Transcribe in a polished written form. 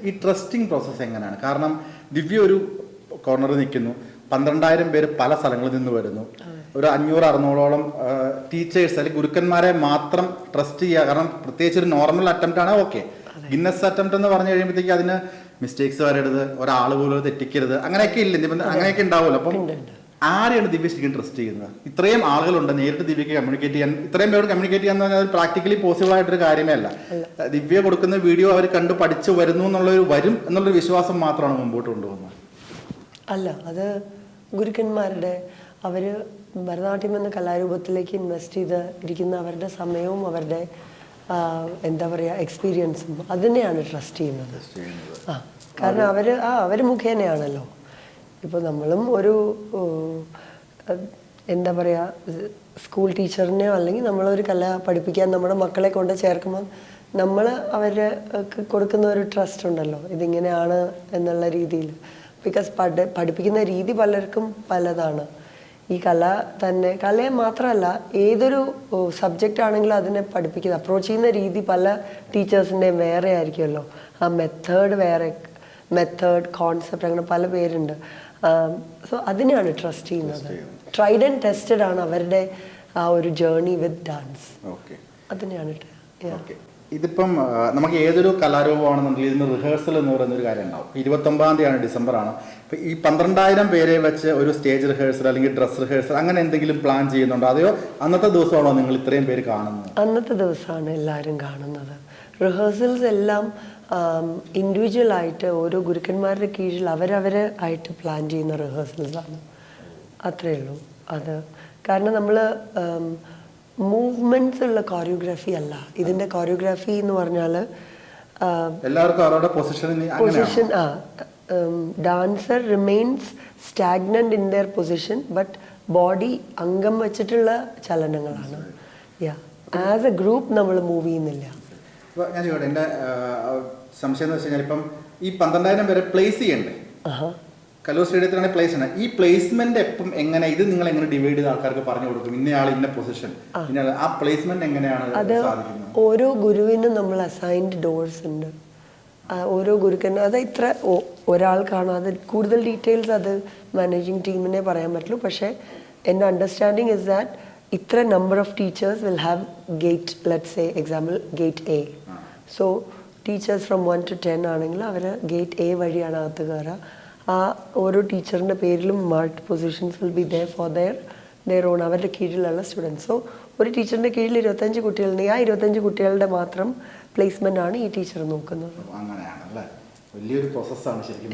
ഈ trusting process എങ്ങനെയാണ്? കാരണം ദിവ്യ ഒരു കോർണറിൽ നിൽക്കുന്നു, 12,000 പേര് പല സ്ഥലങ്ങളിൽ നിന്ന് വരുന്നു, ഒരു 500-600ഓളം ടീച്ചേഴ്സ് അല്ലെങ്കിൽ ഗുരുക്കന്മാരെ മാത്രം ട്രസ്റ്റ് ചെയ്യുക. കാരണം പ്രത്യേകിച്ച് ഒരു നോർമൽ അറ്റംപ്റ്റ് ആണ്, ഓക്കെ. ഗിന്നസ് അറ്റംപ്റ്റ് എന്ന് പറഞ്ഞു കഴിയുമ്പോഴത്തേക്ക് അതിന് മിസ്റ്റേക്സ് വരരുത്, ഒരാൾ പോലും തെറ്റിക്കരുത്, അങ്ങനെയൊക്കെ ഇല്ല, അങ്ങനെയൊക്കെ ഉണ്ടാവുമല്ലോ. അപ്പം ആരെയാണ് ദിവ്യ ശരിക്കും ട്രസ്റ്റ് ചെയ്യുന്നത്? ഇത്രയും ആളുകളുണ്ട്, നേരിട്ട് ദിവ്യക്ക് കമ്മ്യൂണിക്കേറ്റ് ചെയ്യാൻ, ഇത്രയും പേരോട് കമ്മ്യൂണിക്കേറ്റ് ചെയ്യാന്ന് പറഞ്ഞാൽ അത് പ്രാക്ടിക്കലി പോസിബിൾ ആയിട്ടൊരു കാര്യമേ അല്ല. ദിവ്യ കൊടുക്കുന്ന വീഡിയോ അവർ കണ്ട് പഠിച്ച് വരുന്നു എന്നുള്ളൊരു വരും എന്നുള്ളൊരു വിശ്വാസം മാത്രമാണ് മുമ്പോട്ട് കൊണ്ടുപോകുന്നത്. അല്ല, അത് ഗുരുക്കന്മാരുടെ അവർ ഭരതനാട്യം എന്ന കലാരൂപത്തിലേക്ക് ഇൻവെസ്റ്റ് ചെയ്ത് ഇരിക്കുന്ന അവരുടെ സമയവും അവരുടെ എന്താ പറയുക എക്സ്പീരിയൻസും അതിനെയാണ് ട്രസ്റ്റ് ചെയ്യുന്നത്. കാരണം അവർ മുഖേനയാണല്ലോ. ഇപ്പോൾ നമ്മളും ഒരു എന്താ പറയുക സ്കൂൾ ടീച്ചറിനെയോ അല്ലെങ്കിൽ നമ്മളൊരു കല പഠിപ്പിക്കാൻ നമ്മുടെ മക്കളെ കൊണ്ട് ചേർക്കുമ്പോൾ നമ്മൾ അവർക്ക് കൊടുക്കുന്ന ഒരു ട്രസ്റ്റ് ഉണ്ടല്ലോ, ഇതിങ്ങനെയാണ് എന്നുള്ള രീതിയിൽ. ബിക്കോസ് പഠിപ്പിക്കുന്ന രീതി പലർക്കും പലതാണ്. ഈ കല തന്നെ, കലയെ മാത്രമല്ല ഏതൊരു സബ്ജക്റ്റ് ആണെങ്കിലും അതിനെ പഠിപ്പിക്കുന്ന അപ്രോച്ച് ചെയ്യുന്ന രീതി പല ടീച്ചേഴ്സിൻ്റെയും വേറെ ആയിരിക്കുമല്ലോ. ആ മെത്തേഡ് കോൺസെപ്റ്റ് അങ്ങനെ പല പേരുണ്ട്. സോ അതിനെയാണ് ട്രസ്റ്റ് ചെയ്യുന്നത്. ട്രൈഡ് ആൻഡ് ടെസ്റ്റഡ് ആണ് അവരുടെ ആ ഒരു ജേർണി വിത്ത് ഡാൻസ്. അതിനെയാണ് ഇതിപ്പം നമുക്ക് ഏതൊരു കലാരൂപമാണെന്നുണ്ടെങ്കിൽ ഇതിന് റിഹേഴ്സൽ എന്ന് പറയുന്നൊരു കാര്യം ഉണ്ടാവും. 29-ാം തീയതിയാണ്, ഡിസംബറാണ്. ഇപ്പം ഈ 12,000 പേരെ വെച്ച് ഒരു സ്റ്റേജ് റിഹേഴ്സൽ അല്ലെങ്കിൽ ഡ്രസ് റിഹേഴ്സൽ അങ്ങനെ എന്തെങ്കിലും പ്ലാൻ ചെയ്യുന്നുണ്ടോ? അതെയോ അന്നത്തെ ദിവസമാണോ നിങ്ങൾ ഇത്രയും പേര് കാണുന്നത്? അന്നത്തെ ദിവസമാണ് എല്ലാവരും കാണുന്നത്. റിഹേഴ്സൽസ് എല്ലാം ഇൻഡിവിജ്വൽ ആയിട്ട് ഓരോ ഗുരുക്കന്മാരുടെ കീഴിൽ ആയിട്ട് പ്ലാൻ ചെയ്യുന്ന റിഹേഴ്സൽസാണ്. അത്രയേ ഉള്ളൂ. അത് കാരണം നമ്മൾ മൂവ്മെന്റ്സ് ഉള്ള കോറിയോഗ്രാഫി അല്ല. ഇതിന്റെ കോറിയോഗ്രാഫി എന്ന് പറഞ്ഞാൽ position dancer remains stagnant in there position, but body അംഗം വെച്ചിട്ടുള്ള ചലനങ്ങളാണ്. ആസ് എ ഗ്രൂപ്പ് നമ്മൾ മൂവ് ചെയ്യുന്നില്ല. ഞാൻ ചോദിക്കട്ടെ, എൻ്റെ സംശയം എന്ന് വെച്ച് കഴിഞ്ഞാൽ ഇപ്പം ഈ 12,000 പേരെ പ്ലേസ് ചെയ്യണ്ടേ? കലൂർ സ്റ്റേഡിയത്തിലാണ് പ്ലേസ് ചെയ്യുന്നത്. ഈ പ്ലേസ്മെന്റ് എപ്പം എങ്ങനെ, ഇത് നിങ്ങൾ എങ്ങനെ ഡിവൈഡ് ചെയ്ത് ആൾക്കാർക്ക് പറഞ്ഞു കൊടുക്കും? ഇന്നയാൾ ഇന്ന പൊസിഷൻ, ആ പ്ലേസ്മെന്റ് എങ്ങനെയാണ് സാധിക്കുന്നത്? ഓരോ ഗുരുവിനും നമ്മൾ അസൈൻഡ് ഡോർസ് ഉണ്ട്. ഓരോ ഗുരുക്കനും അത് ഇത്ര ഒരാൾക്കാണോ, അത് കൂടുതൽ ഡീറ്റെയിൽസ് അത് മാനേജിങ് ടീമിനെ പറയാൻ പറ്റുള്ളൂ. പക്ഷേ എൻ്റെ അണ്ടർസ്റ്റാൻഡിങ് ഇസ് ദാറ്റ് ഇത്ര number of teachers will have gate, let's say example gate A. So teachers from 1 to 10 ആണെങ്കിൽ അവർ ഗേറ്റ് എ വഴിയാണ് അകത്ത് കയറുക. ആ ഓരോ ടീച്ചറിൻ്റെ പേരിലും marked positions will be there for their own, അവരുടെ കീഴിലുള്ള സ്റ്റുഡൻസ്. സോ ഒരു ടീച്ചറിൻ്റെ കീഴിൽ 25 കുട്ടികളുണ്ടെങ്കിൽ ആ 25 കുട്ടികളുടെ മാത്രം പ്ലേസ്മെൻ്റ് ആണ് ഈ ടീച്ചർ നോക്കുന്നത്. അങ്ങനെയാണല്ലേ, വലിയൊരു പ്രോസസ്സാണ് ശരിക്കും.